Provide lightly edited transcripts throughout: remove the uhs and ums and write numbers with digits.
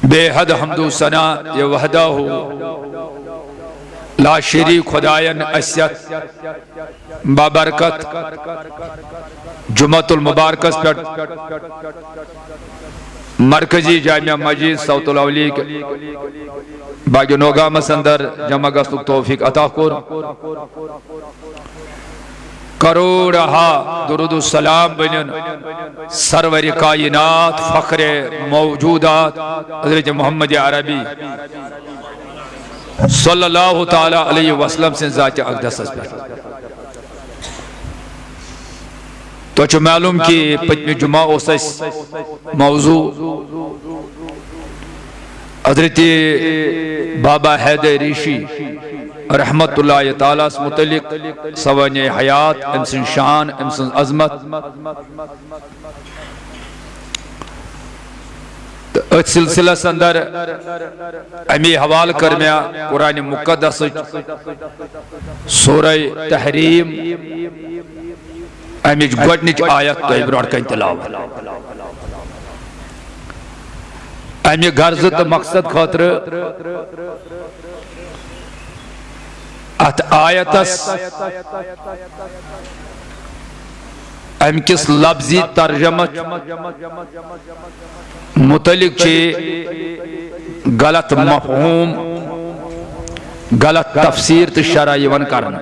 بے حد حمد و ثنا یہ وحدہ ہو لا شریک خدایان اسیت بابرکت جمعۃ المبارکس پر مرکزی جامعہ مسجد صوت الاولیاء باغ نوگامس اندر جمع گژھنُک توفیق عطا کور کروڑہا درود السلام بنن سرور کائنات فخر موجودات حضرت محمد عربی صلی اللہ تعالی علیہ وسلم سے ذات اقدس پر تو چھو معلوم کی پتمی جمعہ اس موضوع حضرت بابا حیدر ریشی رحمت اللہ تعالیٰ اس متعلق سوانح حیات امسن شان امسن عظمت اس سلسلہ سندر امی حوال کرمیا قرآن مقدس سورہ تحریم امی گوڑنچ آیت تو ابراٹ کا انتلاو امی غرضت مقصد خاطر ات آیتس ام کس لفظی ترجمہ متعلق چھے غلط مفہوم غلط تفسیر تو شرح یون کرنا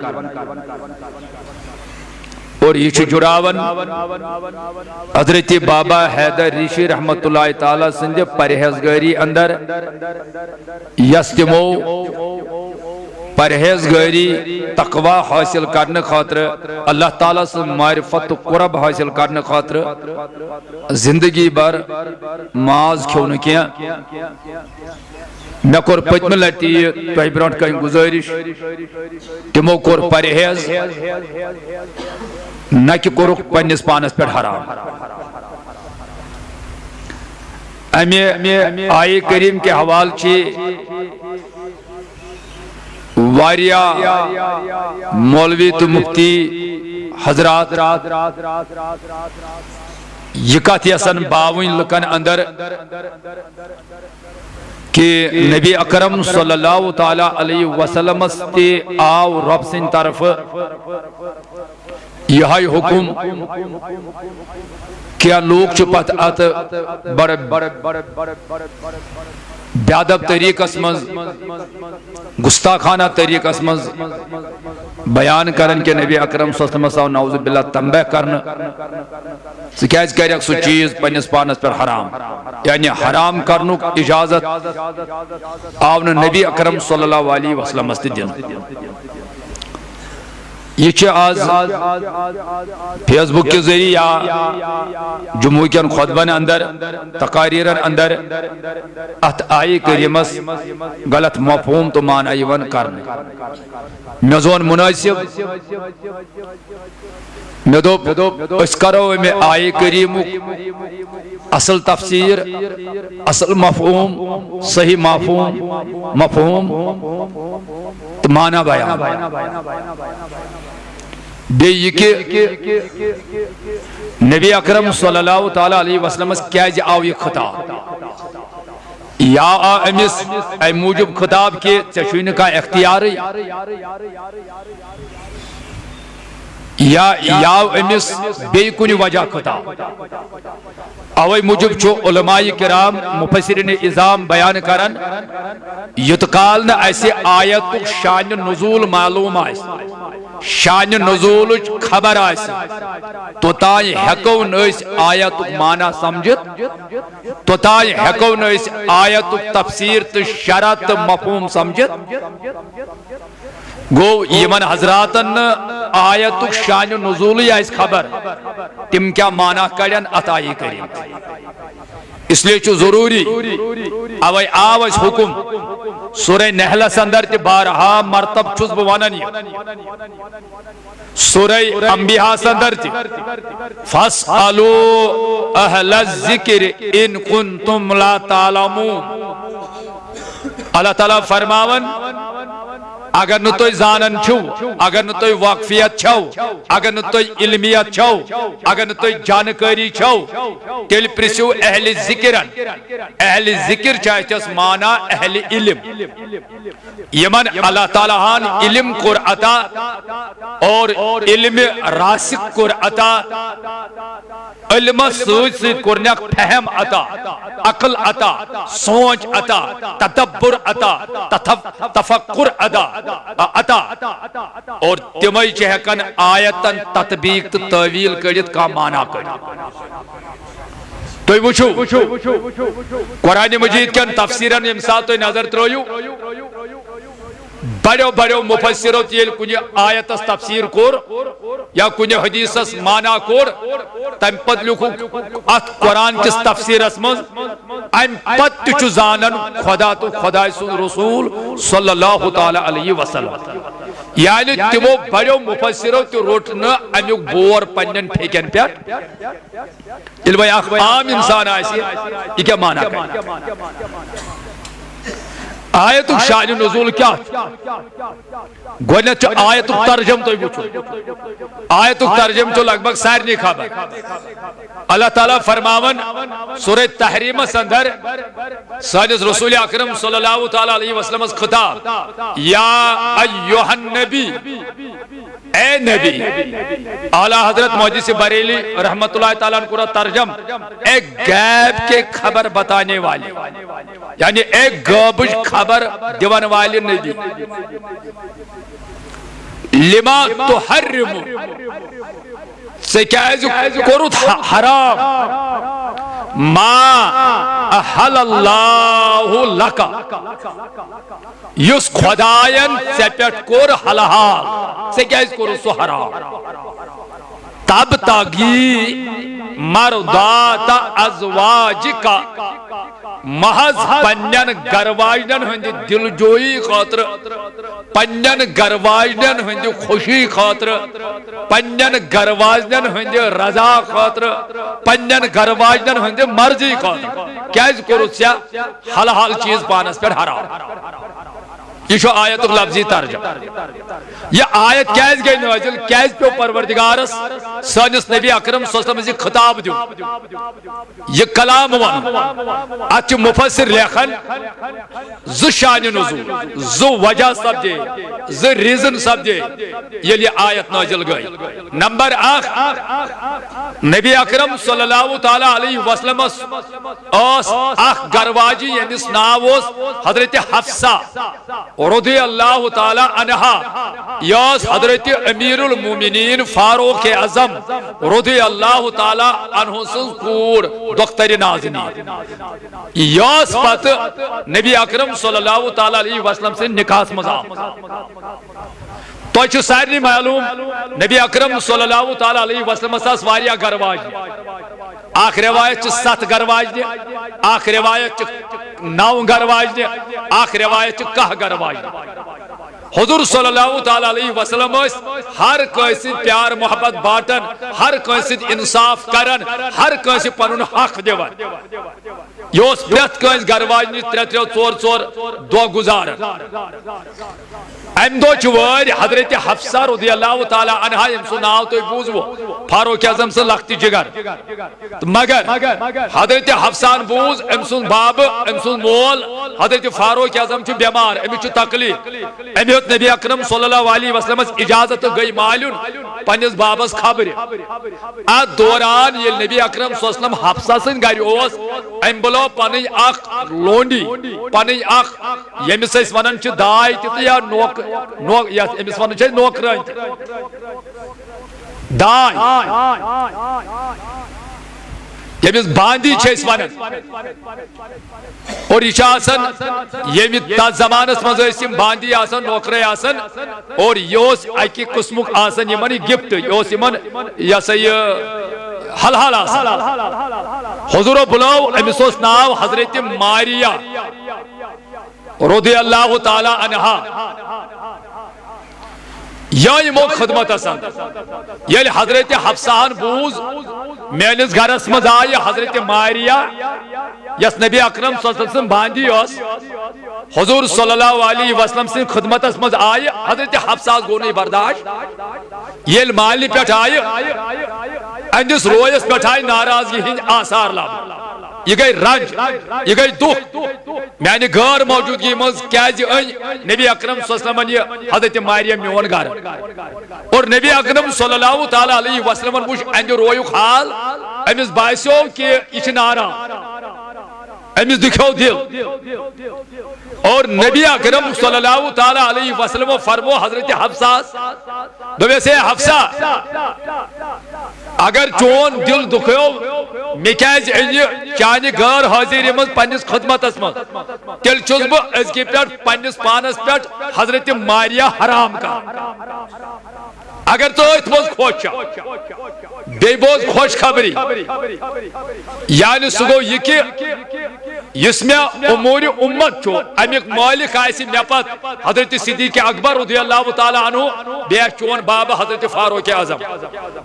اور یہ چھو جڑاون حضرت بابا حیدر ریشی رحمت اللہ تعالیٰ سندھ پرہیزگاری اندر یستمو پرہیزگاری تقوی حاصل کرنے خاطر اللہ تعالیٰ سے معرفت و قرب حاصل کرنے خاطر زندگی بھر ماز کھونے کیا میں کور پتم لٹی تو برانٹ کہیں گزارش تمو کور پرہیز نہ کہ کورک پنیس پانس پر حرام امی آئی کریم کے حوال چی واریا مولوی تو مفتی حضرات یکات یسن باوین لکن اندر کہ نبی اکرم صلی اللہ تعالی علیہ وسلم استے آو رب سن طرف یہائی حکم کیا لوگ چپت آت بیادب طریق اسمز گستاخانہ طریق اسمز بیان کرن کے نبی اکرم صلی اللہ علیہ وسلم نعوذ باللہ تنبیہ کرن سکیز کہہ رہا سو چیز پنیس پانس پر حرام یعنی حرام کرنک اجازت آون نبی اکرم صلی اللہ علیہ وسلم استی دن یہ چھے آز فیس بک کے ذریعے یا جمعہ can خطبن another تقاریرن another it I Cramer's غلط مفہوم تو معنی ون کرنے میزون مناسب میں دو اس کرو میں آئی کریم اصل تفسیر اصل مفہوم صحیح مفہوم تو معنی بیان بے یہ کہ نبی اکرم صلی اللہ تعالیٰ علیہ وسلم کیا جی آو یہ خطاب یا امس اے موجب خطاب کے چشوین کا اختیاری یا امس بے کنی وجہ خطاب اوی موجب چھو علماء کرام مفسرین اعظام بیان کرن یتقال نہ ایسے آیت شان نزول معلوم آئیس شان نزول خبر آئیس تو تائی حقو نیس آیت معنی سمجھت تو تائی حقو نیس آیت تفسیر تو شرط مفہوم سمجھت گو یمن حضراتن آیت شان نزولی آئیس خبر تم کیا معنی کرن عطائی کریم اس لیے چھو ضروری اوی آوش حکم سورہ نحل سندر تی بارہا مرتب چھز بواننی سورہ انبیاء سندر تی فَاسْأَلُوا أَهْلَ الذِّكْرِ إِن كُنْتُمْ لَا تَعْلَمُونَ اللہ تعالیٰ فرماون اگر نہ تُہۍ زانن چھو اگر نہ تُہۍ واقفیت چھو اگر نہ تُہۍ علمیت چھو اگر نہ تُہۍ جانکاری چھو تیل پرسیو اہل ذکرن اہل ذکر چاہتس مانا اہل علم یمن اللہ تعالیٰ ہان علم کور عطا اور علم راسخ کور عطا علم سوچ سے کرنک فہم عطا عقل عطا سوچ عطا تدبر عطا تفکر عطا اور تمئی چہکن آیتن تطبیق تو تعویل کردت کا معنی کردت تو وچھو قرآن مجید کن تفسیرن امسال تو نظر ترویو بڑیو بڑیو مفسرو تیل کنی آیتس تفسیر کور یا کنی حدیثس معنی کور تم پت لکھو ات قرآن کس تفسیر اسمز ام پت چو زانن خدا تو خدا رسول صلی اللہ تعالی علیہ وسلم یعنی تمو بڑیو مفسرو تی روٹنا امیوک بور پنن پھیکن پیٹ علوی عام انسان آئیسی یہ کیا معنی کریں آیت شان نزول کیا گوڑنیت آیت ترجم تو بچو آیت ترجم تو لگ بھگ سارنی خبر اللہ تعالیٰ فرماون سورہ تحریم سندر سانس رسول اکرم صلی اللہ تعالیٰ علیہ وسلم خطاب یا ایوہ النبی اے نبی اعلیٰ حضرت موجی بریلی رحمت اللہ تعالیٰ نے قرآن ترجم ایک غیب کے خبر بتانے والی یعنی ایک غیبش خبر دیوان والی نبی لما تحرم سے کہہ کرت حرام ما احل اللہ لکا یس خدایان سے پیٹ کور حلال سے کہہ کرت سو حرام تب تاگی مردات ازواج کا محض پنین گرواجن ہندی دل جوئی خاطر پنین گرواجن ہندی خوشی خاطر پنین گرواجن ہندی رضا خاطر پنین گرواجن ہندی مرضی خاطر کیس کرو سیا حل حال چیز پانس پر حرام یہ شو آیت لفظی ترجم یہ آیت کیس گئی نوازل کیس پہ پروردگارس سانس نبی اکرم صلی اللہ علیہ وسلم خطاب دیو یہ کلام ون اچھ مفسر لیخن ز شان نزول ز وجہ سب دے ز ریزن سب دے یہ لئے آیت نازل گئی نمبر نبی اکرم صلی اللہ تعالیٰ علیہ وسلم اس گرواجی یعنی ناوس حضرت حفصہ رضی اللہ تعالیٰ عنہا یاس حضرت امیر المومنین فاروق اعظم رضی اللہ تعالیٰ عنہ سن کور دختر نازنی یاس پت نبی اکرم صلی اللہ تعالیٰ علیہ وسلم سے نکاس مزام تو چھو سارنی معلوم نبی اکرم صلی اللہ تعالیٰ علیہ وسلم ساس واریا گرواج آخ روایت چھ 7 گرواج دے آخ روایت چھ 9 گرواج دے آخ روایت چھ 10 گرواج دے حضور صلی اللہ تعالیٰ علیہ وسلم ہر کسی پیار محبت باٹن ہر کسی انصاف کرن ہر کسی پنن حق دیون یوس پریت کس گرواج نی 3-4 دو گزارن ام دو چوار حضرت حفصہ رضی اللہ تعالیٰ عنہ ام سو ناو تو بوزو فاروق اعظم سے لختی جگر مگر حضرت حفصان بوز ام سو باب ام سو مول حضرت فاروق اعظم چھ بیمار ام چھ تکلیف امیت نبی اکرم صلی اللہ علیہ وسلم اجازت گئی معلوم پنیس بابس خبر ات دوران یہ نبی اکرم صلی اللہ علیہ وسلم حفصہ سن گھر اوس ام بلو پنی اخ لونڈی پنی اخ یمس اس ونن چھ دائی تہ یا نوک امس ون نوکران دائی یمس باندی ون اور یہ تس زمانس مزم باندی نوکر اور یہ اکی قسمک یمن گفٹ یہ سا یہ حل حال حضور بلو امس ناو حضرت ماریہ رضی اللہ تعالی عنہا یا یمو خدمت اسان یل حضرت حفصان بوز میانس گھرس مز آئی حضرت ماریہ یس نبی اکرم صلی اللہ علیہ وسلم باندی اس حضور صلی اللہ علیہ وسلم سے خدمت مز آئے حضرت حفصہ گو نہیں برداشت یہ مالنی پہ آئے اندس رویس پہ آئے ناراضگی ہند آثار لب یہ گئی رنج یہ گئی دکھ میانہ غیر موجودگی مز کیازِ أنۍ نبی اکرم صلی اللہ علیہ وسلم یہ حضرت ماریہ میون گھر اور نبی اکرم صلی اللہ تعالی علیہ وسلم وچ اندِ رویُک حال امس باسیو کہ یہ ناراض امس دکھو دل اور نبی اکرم صلی اللہ تعالی علیہ وسلم فرمو حضرت حفصہ دویسے حفصہ اگر چون دل دکھو مے کیاز چانہ غیر حاضری مز پنس خدمتس مز تیل چھس بہ ازکہ پہ پنس پانس پہ حضرت ماریہ حرام کا اگر تو ات مز خوش بی بوز خوش خبری یعنی سہ گو یہ کہ اس میں امور امت چھو امیک مالک آئیسی میں پت حضرت صدیق اکبر رضی اللہ تعالی عنہ بے چون بابا حضرت فاروق اعظم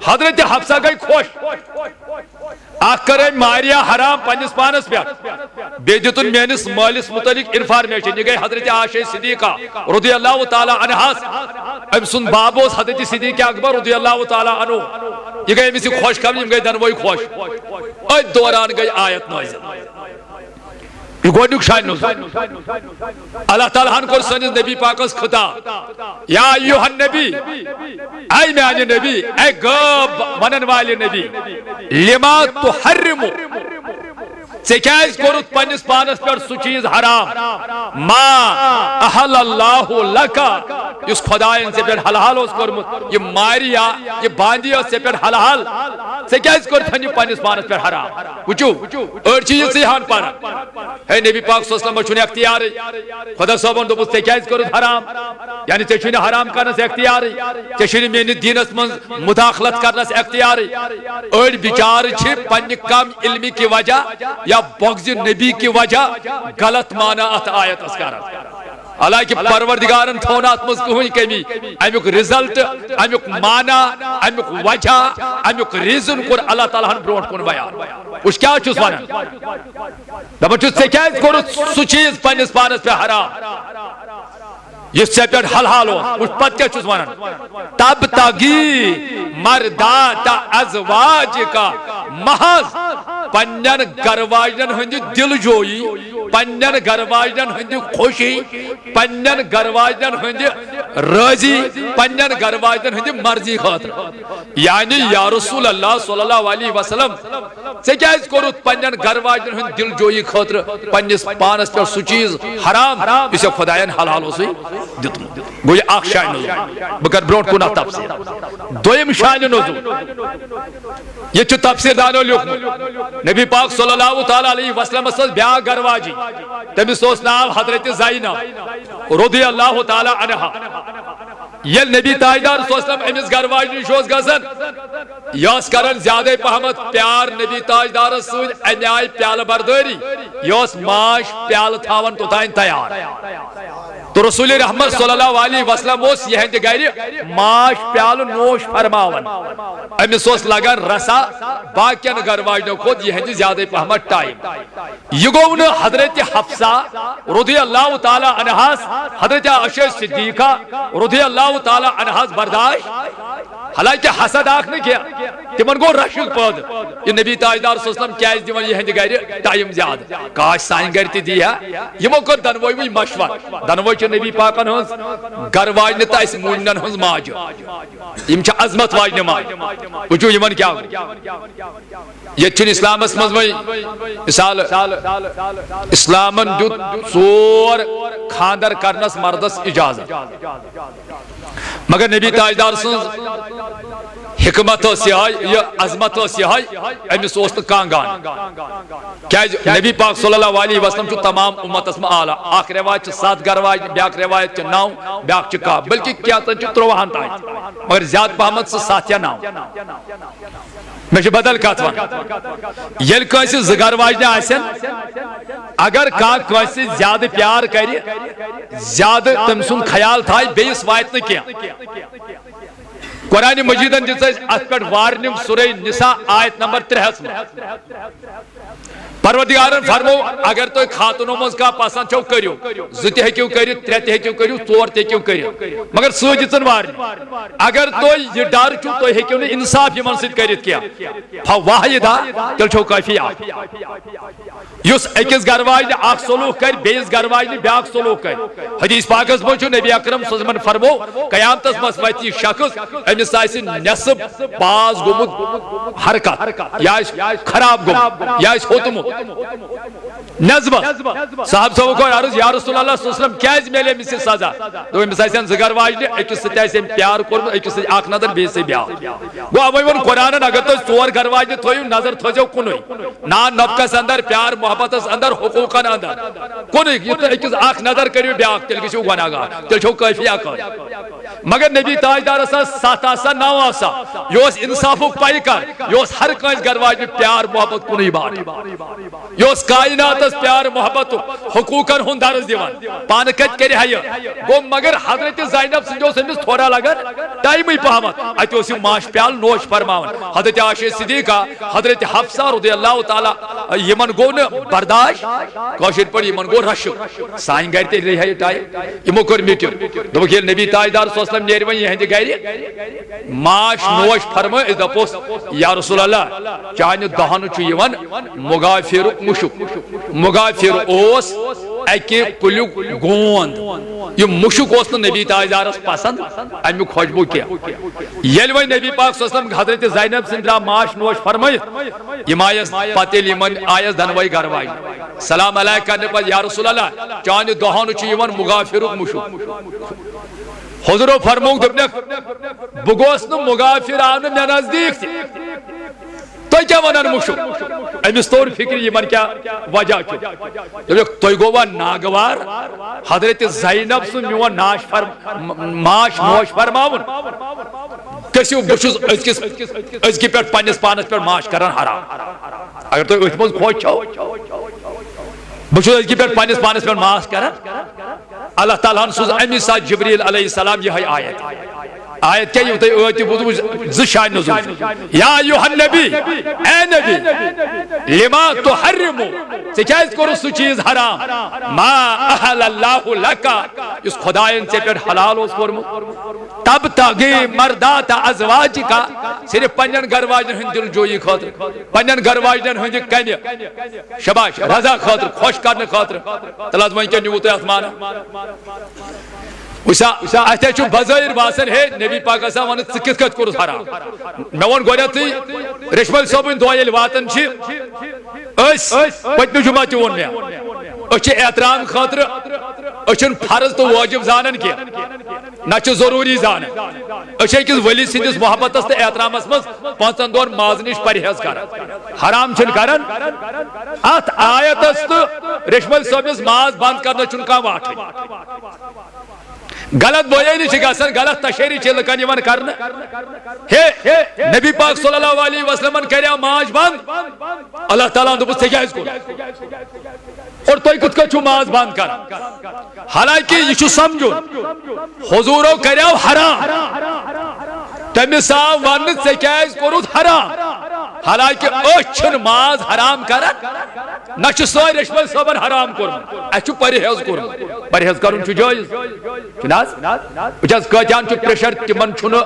حضرت حفصہ گئی خوش اخ کرے ماریہ حرام پنس پانس پہ بے دتن میانس مالس متعلق انفارمیشن یہ گئی حضرت عائشہ صدیقہ رضی اللہ تعالی عنہ ام سن بابوس حضرت صدیق اکبر رضی اللہ تعالی عنہ یہ گئی امس خوش خبر یم گئی دنوئی خوش ات دوران گئی آیت نازل یہ گوڑنک شاید نوزل اللہ تعالیٰ ہن کر سنس نبی پاکس خطاب یا ایوہ النبی اے میانی نبی اے غب منن والی نبی لما تحرمو ژےٚ کوٚرُتھ پننس پانس پٮ۪ٹھ سُہ چیٖز حرام ما احل اللہ لکا یُس خۄدایَن ژےٚ پٮ۪ٹھ حلال اوس کوٚرمُت یہِ ماریا یہِ باندی ٲس ژےٚ پٮ۪ٹھ حلال ژےٚ کیٛازِ کوٚرتھن یہِ پننس پانس پٮ۪ٹھ حرام وٕچھِو أڑۍ چھِ یہِ ژٕہان پران ہے نبی پاک صلی اللہ علیہ وسلم چھُنہٕ اختیارٕے خۄدا صٲبن دوٚپُس ژےٚ کیٛازِ کوٚرُتھ حرام یعنی ژےٚ چھُنہٕ حرام کرنس اختیارٕے ژےٚ چھُنہٕ میٲنِس دیٖنس منٛز مداخلت کرنس اختیارٕے أڑۍ بِچارٕ چھِ پننہِ کم علمہِ کہِ وجہ یا بغض نبی کی وجہ غلط معنی ات آیت اس کران حالانکہ پروردگارن تھون ات مز کہین کمی امیک رزلٹ امیک معنی امیک وجہ امیک ریزن کور اللہ تعالی ہن برونٹ کون بیان اس کیا چھس ونان دپان چھس ژےٚ کیازِ کوٚرُتھ سُہ چیٖز پننس پانس پہ حرام یس ژےٚ پٮ۪ٹھ حلال اوس اس پتہٕ کیٛاہ چھُس ونان تب تگی مردات ازواجکا محض پنن گھر واجن ہند دل جوئی پنن گھر واجن ہند خوشی پنن گھر واجن ہند راضی پنن گھر واجن ہند مرضی خاطر یعنی یا رسول اللہ صلی اللہ علیہ وسلم ژےٚ کیٛازِ کوٚرُتھ پنن گھر واجن ہند دل جوئی خاطر پننس پانس پہ سُہ چیٖز حرام یُس ژےٚ خۄدایَن حلال اوسُے دیُتمُت گوٚو یہِ اکھ شانہِ نوٚزُل بہٕ کرٕ برونٛٹھ کُن اتھ تفصیٖل دوٚیِم شانہِ نوٚزُل یہ چھُ تفسیر دانو لیوکھمُت نبی پاک صلی اللہ تعالی علیہ وسلم ٲس بیاکھ گھر واجی تٔمِس اوس ناو حضرت زینب رضی اللہ تعالی عنہا ییٚلہِ نبی تاجدار صلی اللہ علیہ وسلم أمِس گھر واجنہِ نِش اوس گژھان یہِ ٲس کران زیادے پہمت پیار نبی تاجدارس سۭتۍ اَمہِ آیہِ پیالہٕ بردٲری یہِ ٲس ماش پیالہٕ تھاوان توٚتانۍ تیار تو رسول رحمت صلی اللہ علیہ وسلم اس یہند گھر ماش پیالہ نوش فرماون امس اس لگان رسا باقین گھر واجنو کھوت یہند زیادہ پہمت ٹائم یہ گو نہ حضرت حفصہ رضی اللہ تعالی عنہا حضرت عائشہ صدیقہ رضی اللہ تعالی عنہا برداشت حالانکہ حسد آکھ نہ کیا تمن گو رشک پود یہ نبی تاجدار صلی اللہ علیہ وسلم کیاز دیوان یہند گھر ٹائم زیادہ کاش سان گھر تی دیا یمو کر دنوئی مشور دنوئی نبی پاکن ہنز گھر واجنہ تا اس موجنن ہنز ماج یم چھ عظمت واجنہ ماج وچھو یمن کیا یہ چھن اسلام اس مزمئی مثال اسلامن دیت ژور خاندر کرنس مردس اجازت مگر نبی تاجدار سن حکمت یہ عظمت یہ امس اوس نہ کانگان کیاز نبی پاک صلی اللہ علیہ وسلم چھ تمام امتس میں اعلی اخ روایت 7 گھر واج بیاکھ روایت 9 بیاکھ چھ کاہ بلکہ کیا تن چھ 13 تائیں مگر زیادہ پہمت 7 یا 9 میں بدل کت ون یل کس زگر واجنہ آسن اگر کس زیادہ پیار کر زیادہ تم سن خیال تھائے بیس وات نہ کیا قرآن مجیدن دِژ ات پہ وارننگ سورہ نساء آیت نمبر 3 میں پروردگارن فرمو اگر تو خاتونوں مز کا پسند چھو کریو زٕ تہِ ہیٚکِو کٔرِتھ ترٛےٚ تہِ ہیٚکِو کٔرِتھ ژور تہِ ہیٚکِو کٔرِتھ مگر سۭتۍ دِژٕن وارنہِ اگر تۄہہِ یہِ ڈر چھُ تُہۍ ہیٚکِو نہٕ اِنصاف یِمن سۭتۍ کٔرِتھ کینٛہہ فواحدہ تیٚلہِ چھو کٲفی اکھ یُس أکِس گھرٕ واجنہِ اکھ سلوٗک کرِ بیٚیِس گھرٕ واجنہِ بیٛاکھ سلوٗک کرِ حدیث پاکس منٛز چھُ نبی اکرم صلی اللہ علیہ وسلم فرمو قیامتس منٛز واتہِ یہِ شخص أمِس آسہِ نٮ۪صٕب باز گوٚمُت حرکت یہِ آسہِ خراب گوٚمُت یہِ آسہِ ہوٚتمُت نظمت صاحب صاحب کو عرض یا رسول اللہ صلی اللہ علیہ وسلم کیاز میلے أمِس یہِ سزا دوٚپ أمِس آسن زٕ گھرٕ واجنہِ أکِس سۭتۍ آسہِ أمۍ پیار کوٚرمُت أکِس سۭتۍ اکھ نظر بیٚیِس سۭتۍ بیٛاکھ گوٚو اَوَے ووٚن قرآنن اگر تُہۍ ژور گھرٕ واجنہِ تھٲیِو نظر تھٲیزیو کُنُے نان نفقس اندر پیار محبتس اندر حقوقن اندر کُنُے یُتھ نہٕ أکِس اکھ نظر کٔرِو بیٛاکھ تیٚلہِ گٔژھِو گۄناہگار تیٚلہِ چھو کٲفی اکھ مگر نبی تاجدارس ٲس 7 آسان 9 آسان یہِ اوس انصافُک پیکر یہِ اوس ہر کٲنٛسہِ گھرٕ واجنہِ پیار محبت کُنُے بات یہِ اوس کائناتس پیار محبت حقوقن ہُنٛد درس دِوان پانہٕ کتہِ کرِ ہا یہِ گوٚو مگر حضرت زینب سٕنٛدِ اوس أمِس تھوڑا لگان ٹایمٕے پہمتھ اتہِ اوس یہِ ماچھ پیالہٕ نوش فرماوان حضرت عائشہ صدیقہ حضرت حفصہ رضی اللہ تعالیٰ یمن گوٚو نہٕ برداشت کٲشِر پٲٹھۍ یمن گوٚو رشک سانہِ گھرِ تہِ رہہِ ہا یہِ ٹایم یمو کوٚر میٖٹِنگ دوٚپُکھ ییٚلہِ نبی تاجدار صلی اللہ علیہ وسلم نیرِ وۄنۍ یِہنٛدِ گھرِ ماچھ نوش فرمٲے أسۍ دپوس یا رسول اللہ چانہِ دہنہٕ چھُ یِوان مغافرُک مُشُک مغافر اوس اکہِ کُلیُک گوند یہِ مُشُک اوس نہٕ نبی تاجدارس پسند امیُک خوشبوٗ کینٛہہ ییٚلہِ وۄنۍ نبی پاک صلی اللہ علیہ وسلم حضرت زینب سٕنٛدۍ درٛاو ماچھ نوش فرمٲیِتھ یِم آیس پتہٕ ییٚلہِ یِمن آیس دۄنوے گھرٕ واجنہِ سلام علیہ کرنہٕ پتہٕ یا رسول اللہ چانہِ دہنہٕ چھُ یِوان مغافرُک مُشُک حضرو فرمووُکھ دوٚپنکھ بہٕ گوس نہٕ مغافر آو نہٕ مےٚ نزدیٖک تہِ تۄہہِ کیٛاہ ونان مُشُک أمِس توٚر فِکرِ یِمن کیٛاہ وجہ چھُ دوٚپُکھ تۄہہِ گوٚوا ناگوار حضرت زینب سُنٛد میون ماچھ نوش فرماوُن گٔژھِو بہٕ چھُس أزکہِ پٮ۪ٹھ پننِس پانس پٮ۪ٹھ ماچھ کران حرام اگر تۄہہِ أتھۍ منٛز خۄش چھو بہٕ چھُس أزکہِ پٮ۪ٹھ پننِس پانس پٮ۪ٹھ ماچھ کران اللہ تعالیٰ ہن سوٗز امی ساتہٕ جبریٖل علیہ السلام یِہے آیت آیت کیا یہ تۄہہِ ٲدۍ تہِ بوٗزمُت زٕ شاہِ نزول یا ایُہا النبی اے نبی لما تحرمو ژےٚ کیٛازِ کوٚرُتھ سُہ چیٖز حرام ما احل اللہ لکا یُس خۄداین ژےٚ پٮ۪ٹھ حلال اوس کوٚرمُت تبتغی مردات ازواجکا صرف پننٮ۪ن گھرٕ واجنٮ۪ن ہٕنٛدِ دِل جویی خٲطرٕ پننٮ۪ن گھرٕ واجنٮ۪ن ہٕنٛدِ کنہِ شباش رضا خٲطرٕ خۄش کرنہٕ خٲطرٕ تیٚلہِ حظ وۄنۍ کیٛاہ نیوٗ تُہۍ اتھ مانان اتھے چھُ بظٲہر باسان ہے نبی پاک آسان ونان ژٕ کِتھ کٔنۍ کوٚرُتھ حرام مےٚ ووٚن گۄڈنٮ۪تھٕے ریشمل صٲبٕنۍ دۄہ ییٚلہِ واتان چھِ أسۍ پٔتمہِ جمعہ تہِ ووٚن مےٚ أسۍ چھِ احترام خٲطرٕ أسۍ چھِنہٕ فرض تہٕ واجب زانان کینٛہہ نہ چھِ ضروٗری زانان أسۍ چھِ أکِس ؤلی سٕنٛدِس محبتس تہٕ احترامس منٛز 5 دۄہن ماز نِش پرہیز کران حرام چھِنہٕ کران اتھ آیتس تہٕ ریشمل صٲبنِس ماز بنٛد کرنس چھُنہٕ کانٛہہ واٹھٕے غلط بیٲنی چھِ گژھان غلط تشہیری چھِ لُکن یِوان کرنہٕ ہے نبی پاک صلی اللہ علیہ وسلمن کریاو ماچھ بنٛد اللہ تعالیٰ ہن دوٚپُس ژےٚ کیٛازِ کوٚرُتھ اور تُہۍ کِتھ کٔنۍ چھِو ماز بنٛد کران حالانکہِ یہِ چھُ سمجھُن حضوٗرو کریاو حرام تٔمِس آو وننہٕ ژےٚ کیٛازِ کوٚرُتھ حرام حالانکہِ أسۍ چھِنہٕ ماز حرام کران نہ چھُ سٲنۍ ریشمل صٲبن حرام کوٚرمُت اَسہِ چھُ پرہیز کوٚرمُت پرہیز کرُن چھُ جٲیز چھُنہٕ حظ وٕچھ حظ کۭتیہن چھُ پریشر تِمن چھُنہٕ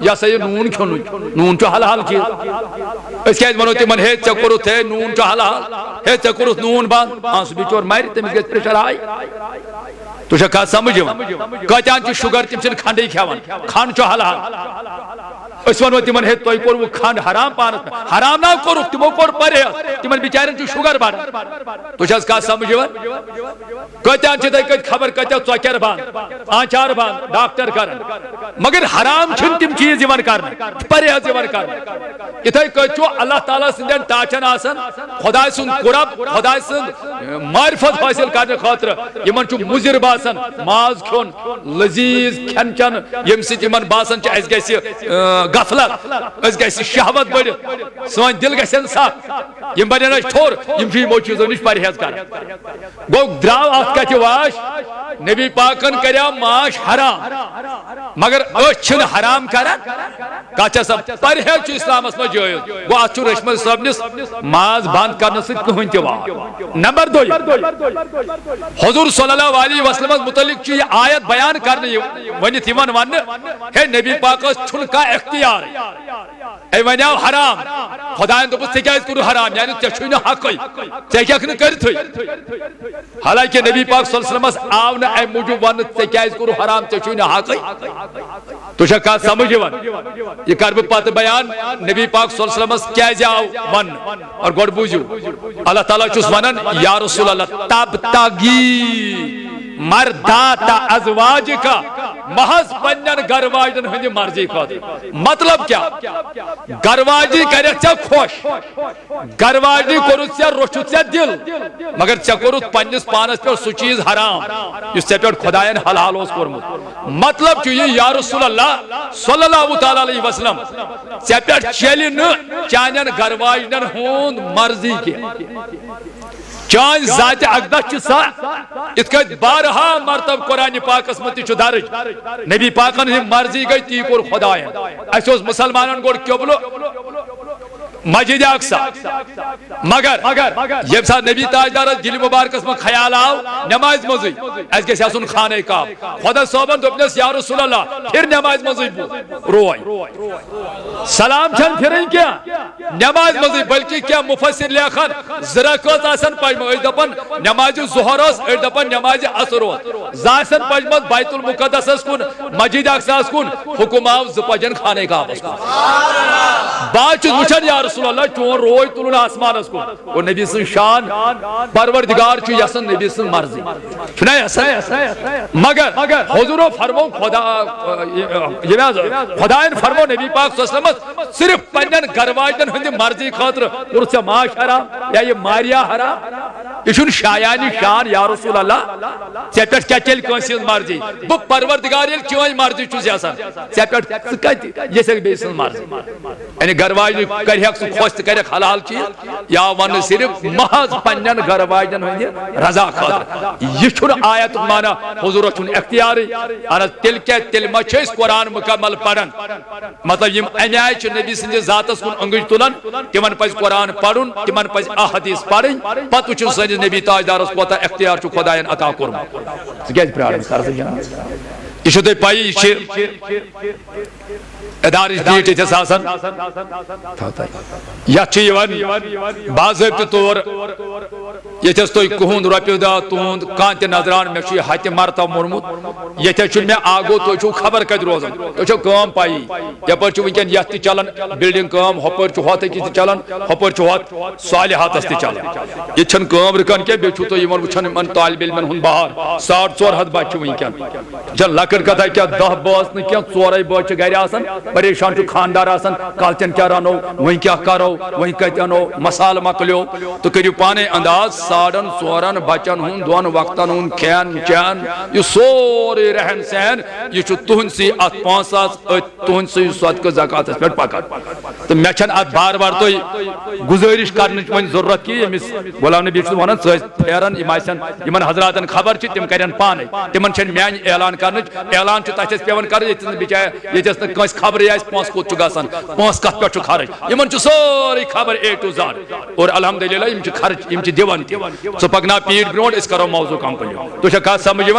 یہِ ہسا یہِ نوٗن کھیوٚنُے نوٗن چھُ حلال چیٖز أسۍ کیٛازِ ونو تِمن ہے ژےٚ کوٚرُتھ ہے نوٗن چھُ حلال ہے ژےٚ کوٚرُتھ نوٗن بنٛد سُہ بِچور مرِ تٔمِس گژھِ پریشر ہاے تُہۍ چھا کتھ سمجھ یِوان کۭتیہن چھُ شُگر تِم چھِنہٕ کھنڈٕے کھٮ۪وان کھنڈ چھُ حلال أسۍ ونو تِمن ہے تۄہہِ کوٚروٕ کھنڈ حرام پانس پٮ۪ٹھ حرام نہ کوٚرُکھ تِمو کوٚر پرہیز تِمن بِچارٮ۪ن چھُ شُگر بڑان تُہۍ چھا حظ کتھ سمجھ یِوان کۭتیہن چھِ یِتھٕے کٔنۍ خبر کۭتیاہ ژۄکیر بنٛد آنچار بنٛد ڈاکٹر کران مگر حرام چھِنہٕ تِم چیٖز یِوان کرنہٕ پرہیز یِوان کرنہٕ یِتھٕے کٔنۍ چھُ اللہ تعالیٰ سٕنٛدٮ۪ن ٹاچن آسان خۄداے سُنٛد قرب خۄداے سٕنٛد معرفت حٲصِل کرنہٕ خٲطرٕ یِمن چھُ مُضِر باسان ماز کھیوٚن لذیذ کھٮ۪ن چٮ۪ن ییٚمہِ سۭتۍ یِمن باسان چھِ اَسہِ گژھِ غفلت اس گژھِ شہوت بڑھِتھ سون دل گژھن صاف یم بنن اس ٹھور یم چھ یمو چیزو نش پرہیز کر گو دراو ات کتھ واش نبی پاکن کریا ماش حرام مگر اس چھن حرام کران کچھ سب پرہیز چھ اسلامس میں جائز گو ات چھ رشمت صاحب نس ماز بند کرنے سے کہن تہ وا نمبر 2 حضور صلی اللہ علیہ وسلم متعلق یہ آیت بیان کرنے ونت یمن ون ہے نبی پاک چھن کا اختیار اے ونیو حرام خدایان دوپس ژے کیازِ کوٚرُتھ حرام یعنی ژےٚ چھُے نہٕ حقٕے ژٕ ہیٚککھ نہٕ کٔرِتھٕے حالانکہ نبی پاک صلی اللہ علیہ وسلمس آو نہٕ امہِ موٗجوٗب وننہٕ ژےٚ کیازِ کوٚرُتھ حرام ژےٚ چھُے نہٕ حقٕے تُہۍ چھا کتھ سمجھ یِوان یہ کر بہٕ پتہٕ بیان نبی پاک صلی اللہ علیہ وسلمس کیازِ آو وننہٕ اور گۄڈٕ بوٗزِو اللہ تعالیٰ چھُس ونان یا رسول اللہ تبتغی مردات ازواجکا محض پنن گھر واجن ہند مرضی خاطر مطلب کیا گھر واجی کرے ژے خوش گھر واجی کورُتھ ژے روچھُتھ ژے دل مگر ژے کورُتھ پننس پانس پہ سُہ چیز حرام یُس ژے پہ خدایَن حلال اوس کوٚرمُت مطلب چھُ یہ یا رسول اللہ صلی اللہ تعالی علیہ وسلم ژے پہ چلہِ نہٕ چانین گھر واجنن ہُنٛد مرضی کینٛہہ چان ذات اقدس چھ سا ات کت بارہا مرتب قرآن پاکس مت چھ درج نبی پاکن ہن مرضی گئی تی کور خدایان اس اوس مسلمانن گوڑ قبلو مسجد اقصی مگر یم سات نبی تاجدار دل مبارکس میں خیال آو نماز مزی اس گژھِ آسُن خانہ کعبہ خدا صٲبن دوٚپنس یا رسول اللہ پھر نماز مزی روے سلام چھن پھرن کیا نماز مزی بلکہ کیا مفسر لیکھن زرکوت آسن پجم أسۍ دپن نماز ظہر اس أسۍ دپن نماز عصر اس زاسن پجمت بیت المقدس اس کن مسجد اقصی اس کن حکم آو زپجن خانہ کعبہ بات چھ وچھن یا رسول اللہ چون روی تلن آسمان اس کو اور نبی سن شان پروردگار چھ یسن نبی سن مرضی چھنا یسن مگر حضور فرمو خدایان فرمو نبی پاک صلی اللہ علیہ وسلم صرف پنن گھر واجن ہند مرضی خاطر اور سے ماش حرام یا یہ ماریا حرام یہ چھن شایانی شان یا رسول اللہ ژے پہ کیا چل کٲنٛسہِ ہٕنٛز مرضی بہ پروردگار ییٚلہِ چٲنۍ مرضی چھُس یژھان ژے پہ ژٕ کتہِ یژھکھ بیٚیہِ سٕنٛز مرضی یعنی گھر واجن کرہک سہ خوش تو کرک حلال چیز یا ون صرف محض پنن گھر واجن ہند رضا خاطر یہ چھن آیت مانا حضور چھن اختیاری انا تل کیا تل ما چھس قرآن مکمل پڑھن مطلب یم انیائی چھ نبی سندِ ذاتس کن انگج تلن تمن پز قرآن پڑھن تمن پز احادیث پڑھن پتہ وچھن سندس نبی تاجدارس کوتا اختیار چھ خدایان عطا کوٚرمُت ژٕ کیازِ پرٛاران کر سا جناب یہ چھو تۄہہِ پایی یہ چھ ادارش ڈیٹ اتس آسان یت باضابطہ طور یتس تھی کہند روپیہ دہ تہد کان تہ نظران مے ہتہ مرتبہ مورمت یتھ میں آگو تھی خبر کت روزان تھی کام پائی یپر ونکن یت تہ چلان بلڈنگ کام ہپر ہوت تہ چلان ہپر ہوت صالحاتس تہ چلان یہ کام رکان کی بیچ تھی وچان ان طالب علمن ہند بہار 450 بچہ ونکن جن لکٹ کتھا کیا 10 بس نا کی 4 بچہ گھر آسان پریشان چھ خاندار آسان کالچن کیا رنو وہیں کیا کرو وہیں کت انو مسال مکلیو تو کریو پانے انداز 4.5 بچن ہن 2 وقتن ہن کھین چین یہ سورے رہن سہن یہ چھ تہن سی ات 5,000 تہن سی صدقہ زکات اس پٹ پکان تو میں چھن ات بار بار تو گزارش کرنچ ون ضرورت کی امس غلام نبی چھ ونان س پھیرن یماسن یمن حضراتن خبر چھ تم کرن پانے تمن چھن میان اعلان کرنچ اعلان چھ تاچس پیون کر یتن بچا یتس نہ کس خبر پونس کوت گسان پونس کت پہ خرچ یمن سوری خبر اے ٹو زڈ اور الحمدللہ یم خرچ یم دان سہ پکنا پیٹ برونٹ اس کرو موضوع کمپلیٹ تو کت سمجھ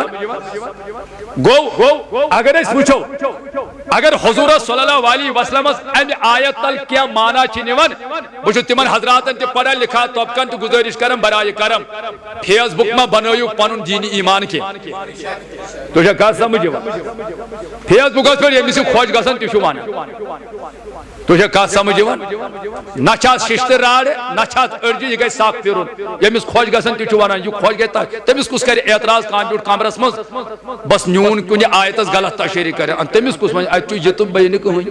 گو اگر اس وچھو اگر حضور صلی اللہ علیہ وسلم ام آیت تل کیا معنی چھ نوان بچ تمن حضراتن تہ پڑھا لکھا طبقن تہ گزارش کرم برائے کرم فیس بک میں بنائیو پنن دینی ایمان کی تو کت سمجھ فیس بکس پہ یمس خوش گسان تہ تجھے کہا سمجھ نہ ششتر راڑ نہ أڑجہِ یہ گئی ساک پھرن یمس خوش گژھان تہ ونان یہ خوش گئی تمس کس کر اعتراض کان بیوٹ کمرس مز بس نیون کن آیتس غلط تشریح کر تمس کس ون اتہ یہ بین کہین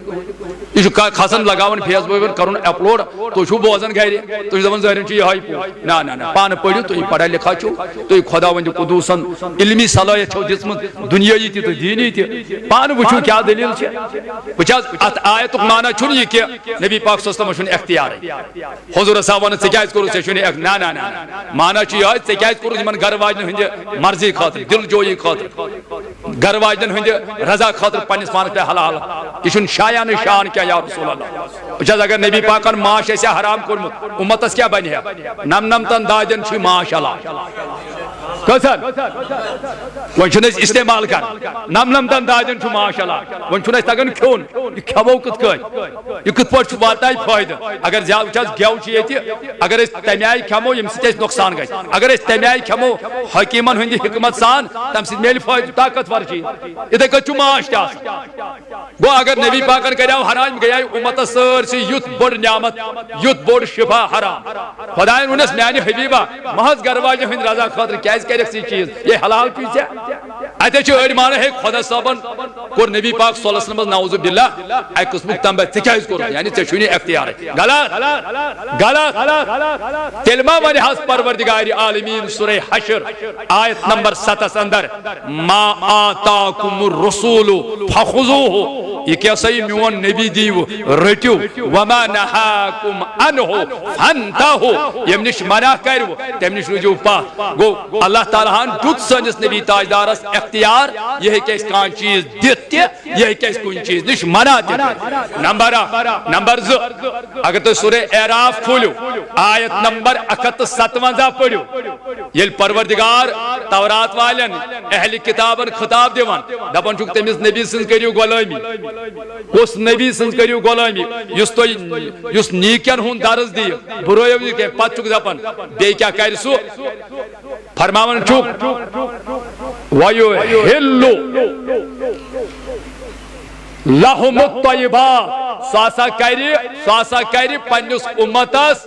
یہ کھسان لگاون فیس بک کرن اپلوڈ تھی بوزان گھر تھی دپان ظٲہرن یہ پوٚز نہ پانہٕ پٔرِو تُہۍ پڑھا لکھا چھو تُہۍ خدا وند قدوسن علمی صلٲحیت چھو دِژمٕژ دُنیٲیی تہِ تہٕ دیٖنی تہِ پانہٕ وٕچھِو کیٛاہ دٔلیٖل چھِ وٕچھ حظ اتھ آیتُک معنی چھُنہٕ یہِ کہِ نبی پاک صلی اللہ علیہ وسلم چھُنہٕ اختیارٕے حضور صاحب ونان ژےٚ کیٛازِ کوٚرُتھ ژےٚ چھُنہٕ نہ معنی چھُ یِہوٚے ژےٚ کیٛازِ کوٚرُتھ یِمن گرٕ واجنہِ ہٕنٛدِ مرضی خٲطرٕ دل جویی خٲطرٕ گرٕ واجنٮ۪ن ہٕنٛدِ رضا خٲطرٕ پننِس پانس پٮ۪ٹھ حلال یہِ چھُنہٕ شایانہٕ شان کینٛہہ یا رسول اللہ وٕچھ حظ اگر نبی پاکن ماش آسہِ ہا حرام کوٚرمُت اُمتس کیٛاہ بنہِ ہا نمنمتن دادٮ۪ن چھُ ماش حلال کٔژن وۄنۍ چھُنہٕ أسۍ استعمال کران نمنمتن دادٮ۪ن چھُ ماش حلال وۄنۍ چھُنہٕ اَسہِ تگان کھیوٚن یہِ کھٮ۪مو کِتھ کٔنۍ یہ کت پٲٹھۍ چھُ واتنایہِ فٲیدٕ اگر زیادٕ وٕچھ حظ گٮ۪و چھُ ییٚتہِ اگر أسۍ تمہِ آیہِ کھٮ۪مو ییٚمہِ سۭتۍ اَسہِ نۄقصان گژھِ اگر أسۍ تمہِ آیہِ کھٮ۪مو حکیٖمن ہٕنٛدِ حکمت سان تمہِ سۭتۍ میلہِ فٲیدٕ طاقتور چیٖز یِتھٕے کٔنۍ چھُ ماش تہِ آسان گوٚو اگر نبی پاکن کریو حرام گٔیے اُمتس سٲرسٕے یُتھ بوٚڑ نعمت یُتھ بوٚڑ شفا حرام خۄداین ووٚننس میانہِ حبیبا محض گرٕ واجنہِ ہٕنٛدِ رضا خٲطرٕ کیٛازِ کریکھ ژٕ یہِ چیٖز یہ حلال چیٖز ژےٚ اتے چھِ أڑۍ مانان ہے خۄدا صٲبن کوٚر نبی پاک صلی اللہ علیہ وسلم نعوذ باللہ اکہِ قٕسمُک تنبیہ ژےٚ کیٛازِ کوٚرُتھ یعنی ژےٚ چھُے نہٕ اختیارٕے غلط تیٚلہِ ما ونہِ حظ پروردگارِ عالمیٖن سورہ حشر آیت نمبر 7 اندر ما آتاکُم الرسوٗل فخذوٗہ یہ کیٛاہ سا یہِ میون نبی دیو رٔٹِو وما نہاکُم عنہ فانتہوا ییٚمہِ نِش منع کروٕ تمہِ نِش روٗزِو پتھ گوٚو اللہ تعالیٰ ہن دیُت سٲنِس نبی تاجدارس اختیار یہِ ہیٚکہِ اَسہِ کانٛہہ چیٖز دِتھ تہِ یہِ ہیٚکہِ اَسہِ کُنہِ چیٖز نِش منع تہِ کٔرِتھ نمبر 1 نمبر 2 اگر تُہۍ سورہ اعراف کھوٗلِو آیت نمبر 157 پٔرِو ییٚلہِ پروردگار تورات والٮ۪ن اہلِ کتابن خطاب دِوان دپان چھُکھ تٔمِس نبی سٕنٛز کٔرِو غلٲمی کُس نبی سٕنٛز کٔرِو غلٲمی یُس نیٖکٮ۪ن ہُنٛد درس دِیہِ بُرٲیو نہٕ کینٛہہ پتہٕ چھُکھ دپان بیٚیہِ کیٛاہ کرِ سُہ فرماوان چھُکھ وَیُحِلُّ لَہُمُ الطَّیِّبَاتِ سُہ ہسا کرِ پننِس اُمتس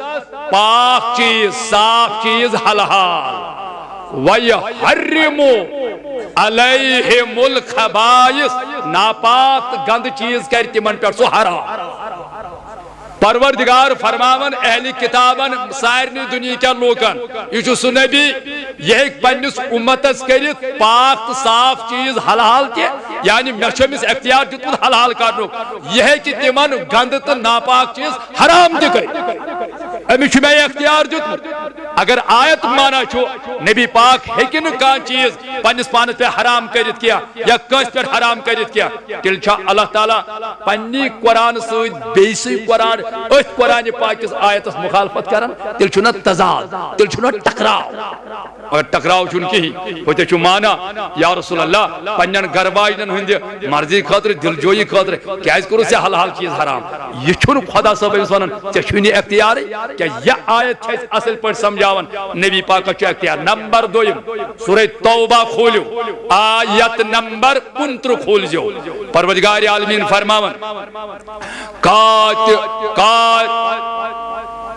پاک چیٖز صاف چیٖز حلال وَیُحَرِّمُ عَلَیہِمُ الْخَبَائِث ناپاک تہٕ گندٕ چیٖز کرِ تِمن پٮ۪ٹھ سُہ حرام پروردگار فرماون اہل کتابن سارنی دنیا کٮ۪ن لوٗکن یہ چھُ سُہ نبی یہ ہیٚکہِ پننِس اُمتس کٔرِتھ پاک تہٕ صاف چیٖز حلال تہِ یعنی مےٚ چھُ أمِس اختیار دیُتمُت حلال کرنُک یہ ہیٚکہِ تِمن گندٕ تہٕ ناپاک چیٖز حرام تہِ کٔرِتھ أمِس چھُ مےٚ اختیار دیُتمُت اگر آیتُک معنی چھُ نبی پاک ہیٚکہِ نہٕ کانٛہہ چیٖز پننِس پانس پٮ۪ٹھ حرام کٔرِتھ کینٛہہ یا کٲنٛسہِ پٮ۪ٹھ حرام کٔرِتھ کینٛہہ تیٚلہِ چھا اللہ تعالیٰ پننہِ قرآن سۭتۍ بیٚیہِ قرآن أتھۍ قرآنہِ پاکِس آیتس مخالفت کران تیٚلہِ چھُنہ تضاد تیٚلہِ چھُنہ ٹکراو اگر ٹکراو چھُنہٕ کِہیٖنۍ ہوٚتہِ چھُ مانا یا رسول اللہ پننٮ۪ن گرٕ واجنٮ۪ن ہٕنٛدِ مرضی خٲطرٕ دل جویی خٲطرٕ کیٛازِ کوٚرُتھ ژےٚ حلال چیٖز حرام یہِ چھُنہٕ خۄدا صٲب أمِس ونان ژےٚ چھُے نہٕ اختیارٕے کیٛاہ یہِ آیت چھِ اَسہِ اصل پٲٹھۍ سمجھاوان نبی پاکس چھُ اختیار نمبر 2 سورہ توبہ کھوٗلِو آیت نمبر 29 کھوٗلزیو پروردگار عالمیٖن فرماون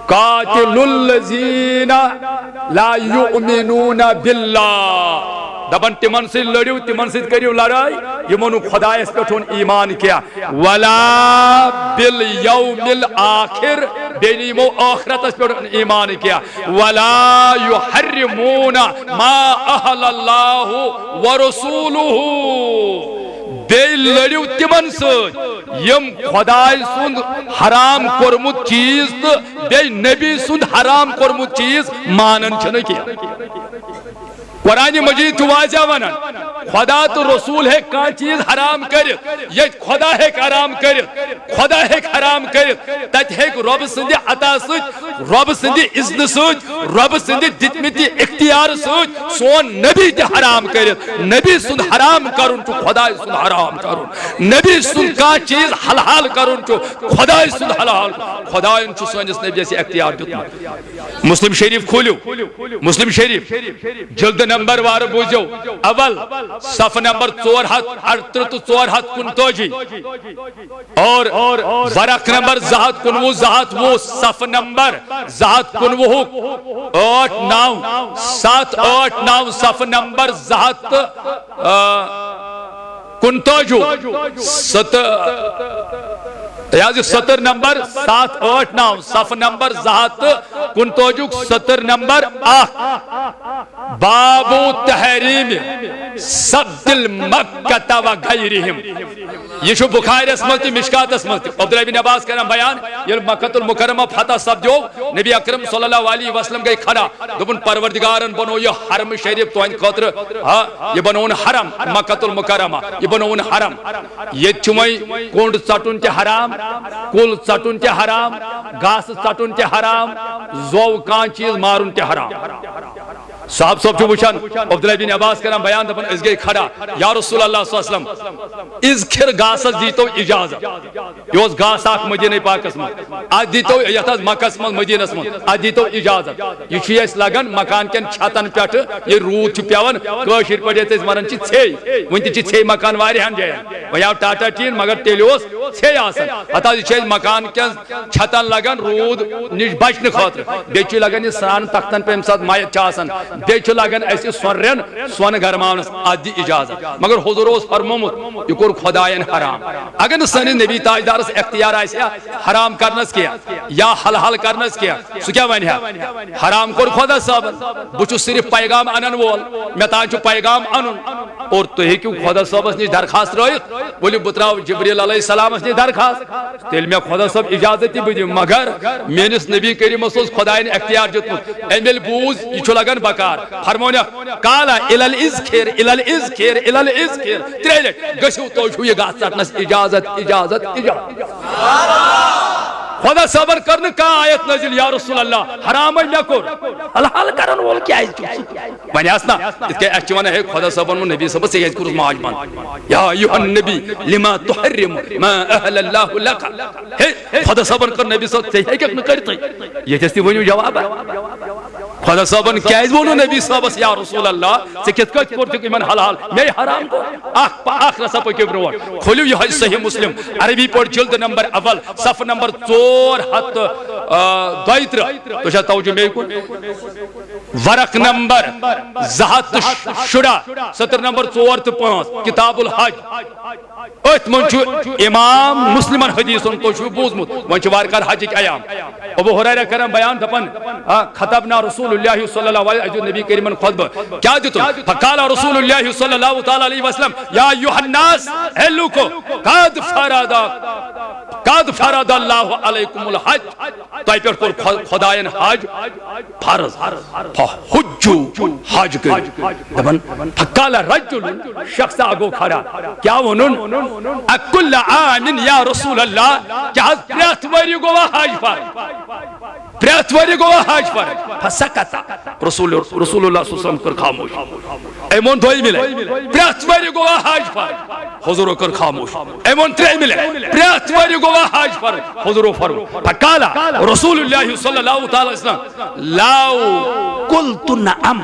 قاتل الذین لا یؤمنون باللہ دپان تمن سۭتۍ لڑِو تمن سۭتۍ کٔرِو لڑٲے یِمو نہٕ خۄدایس پٮ۪ٹھ اوٚن ایمان کینٛہہ ولا بالیوم الآخر بیٚیہِ نہٕ یِمو ٲخرتس پٮ۪ٹھ اوٚن ایمان کینٛہہ ولا یحرمون ما احل اللہ ورسولہ بیٚیہِ لڑِو تِمن سۭتۍ یِم خۄداے سُنٛد حرام کوٚرمُت چیٖز تہٕ بیٚیہِ نبی سُنٛد حرام کوٚرمُت چیٖز مانان چھِنہٕ کینٛہہ قرآن مجید چھُ واضح ونان خدا تو رسول ہیٚکہِ کانٛہہ چیٖز حرام کٔرِتھ ییٚتہِ خدا ہیٚکہِ حرام کٔرِتھ خدا ہیٚکہِ حرام کٔرِتھ تتہِ ہیٚکہِ رۄبہٕ سٕنٛدِ عطا سۭتۍ رۄبہٕ سٕنٛدِ اذنہٕ سۭتۍ رۄبہٕ سٕنٛدِ دِتمٕتہِ اختیار سۭتۍ سون نبی تہِ حرام کٔرِتھ نبی سُنٛد حرام کرُن چھُ خۄداے سُنٛد حرام کرُن نبی سُنٛد کانٛہہ چیٖز حلال کرُن چھُ خۄداے سُنٛد حلال خۄدایَن چھُ سٲنِس نبیَس اختیار دیُتمُت مسلم شریف کھولو مسلم شریف جلد نمبر وار بوزو اول صف نمبر 438 اور ورق نمبر 219 صف نمبر 889 صف نمبر 70 نمبر 789 صف نمبر 70 نمبر 8 بابو تحریم سبت المکہ و غیرہم یہ شو بخاری اسمت مشکات اسمت عبداللہ بن عباس کرم بیان یہ مکہ المکرمہ فتح سپدیو نبی اکرم صلی اللہ علیہ وسلم گئی کھڑا دپن پروردگارن بنو یہ حرم شریف توہن خاطر یہ بنون حرم مکہ المکرمہ یہ بنون حرم یہ چمئی کونڈ ژٹن تہ حرام کل ژٹن تہ حرام گاس ژٹن تہ حرام زو کان چیز مارن تہ حرام صاحب وچھان عبداللہ بن عباس کرم بیان دپن اس گئی کھڑا یا رسول اللہ صلی اللہ علیہ وسلم اذکر گاسس دیتو اجازت یہ گاس اخ مدینہ پاکس من ات دیتو یتھ مکس من مدینس من ات دیتو اجازت یہ چھ اس لگن مکان کن چھتن پٹھ یہ رود چھ پیون کاشر پڑھت اس ونن چھ ژھے ون تہ چھ ژھے مکان واریاہن جایان ویا ٹاٹا ٹین مگر تیل اوس ژھے آسان ہتا چھ مکان کن چھتن لگن رود نش بچن خاطر بیٚیہِ چھ لگن یہ سران تختن پہ سات مایت چھ آسان بیٚیہِ لگن اسہ سورین سون گرماونس ادی اجازت مگر حضور اوس فرمومت یہ کور خدایین حرام اگر سنس نبی تاجدارس اختیار آسیا حرام کرنس کیا یا حلال کرنس کیا سہ کیا ون حرام کور خدا صاحب بہ صرف پیغام انن وول مے تان پیغام انن اور تھی ہیکو خدا صاحبس نش درخواست رائت ولو بہ تراو جبریل علیہ السلام نش درخواست تیل مے خدا صاحب اجازت بہ دم مگر میانس نبی کریمس خدائن اختیار دیتمت امیل بوز یہ لگن بکار فرمونا کالا الاذکر تریلٹ گسو تو یہ گاس ژٹنس اجازت خدا صبر کرن کا آیت نازل یا رسول اللہ حرام مے کور حلال کرن وول کیا ونی اسنا اس کے اچ ون ہے خدا صبر نبی صبر سے کور ماج مان یا ایھا النبی لما تحرم ما اهل الله لك خدا صبر کر نبی صبر سے ہے کہ نہ کرت یہ تستی ونیو جواب خدا صاحبن کیاز ونو نبی صاحبس یا رسول اللہ سے کت کت کرت من حلال میں حرام کو اخ رسا پکے برو کھولو یہ صحیح مسلم عربی پڑھ جلد نمبر اول صف نمبر 432 تو شاید توجہ میں کو ورق نمبر 270 نمبر 4 تو 5 کتاب الحج ات من امام مسلمن حدیثن تو بوزمت ون وارکار حج ایام ابو ہریرہ کرم بیان دپن خطبنا رسول اللہ صلی اللہ علیہ وسلم نبی کریم خطبہ کیا دیتو فقال رسول اللہ صلی اللہ علیہ وسلم یا ایھا الناس ہلو کو قد فرض اللہ علیکم الحج تو پر خدائن حج فرض فحجوا حج کر دپن فقال رجل شخص اگو کھڑا کیا ونن اکل عام یا رسول اللہ کیا پرت وری گو حج فرض پرت وری گو حج فرض فسکت رسول اللہ صلی اللہ علیہ وسلم کر خاموش ایمون دوئی ملے پرت وری گو حج فرض حضور کر خاموش ایمون تری ملے پرت وری گو حج فرض حضور فرمو فقال رسول اللہ صلی اللہ علیہ وسلم لاو قلت نعم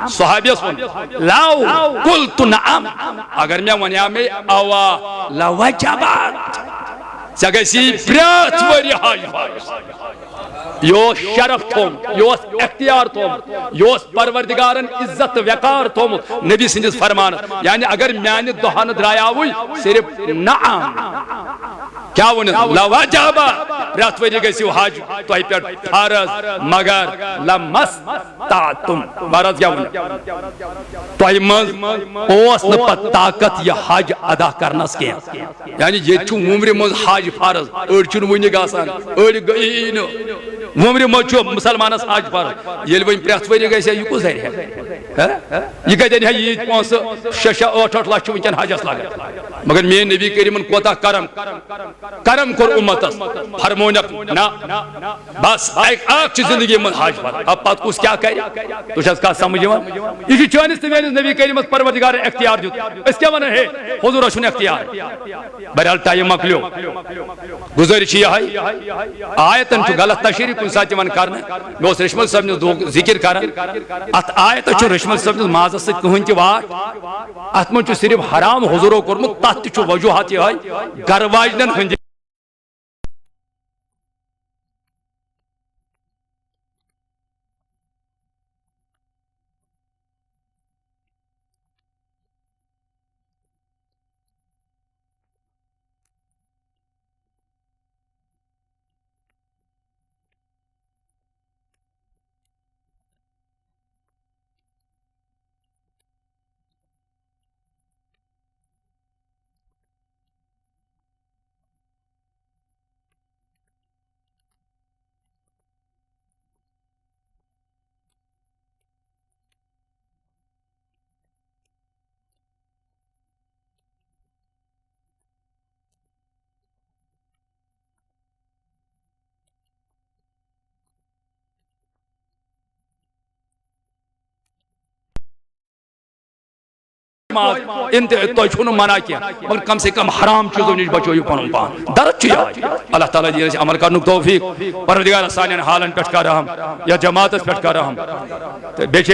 صحابی اسمون لاو قلت نعم اگر میں ونیا میں اوا لوجبات سگسی پرت وری حج فرض یو شرف تھوم یو اختیار تھوم یو پروردگارن عزت وقار تھوم نبی سندس فرمان یعنی اگر میانہ دہن دراوی صرف نعم کیا ون لواجب پرت وری گسیو حج تہ پہ فرض مگر لمستطعتم مرض کیا ون تہ من اوس نہ پت طاقت یہ حج ادا کرنس کی یعنی یہ چھ عمر مز حج فرض اڑ چھ ونی گاسان اڑ گئی نہ عمر مز مسلمانس حج فرض یل ون پرت وری گسیا یہ کو ذریعہ یہ کتن ہے یہ پونس 6-8 لچھ ونکن حجس لگا مگر میرے نبی کریم کوتا کرم کور امتس فرمونک نا بس ایک زندگی من حج پر اب پت کس کیا کرے تو چھس کا سمجھ یہ چانس میرے نبی کریم پروردگار اختیار دیت اس کیا ونان ہے حضور رسول اختیار بہرحال ٹائم مکلیو گزارش یہ آیتن چھ غلط تشریح کن سات کرنا میں رشمل صاحب نے ذکر کران ات آیت چھ رشمل صاحب نے ماز ست کہن تہ واٹ ات من صرف حرام حضورو کورمت تت تہ وجوہات یہ گھر واجنن ہند تھی منع کیا مگر کم سے کم حرام چیزوں نش بچو پن پان درد اللہ تعالیٰ دی عمل کرن توفیق پروردگار سان حالن پہ کر رحم یا جماعت پہ کر رحم بیچ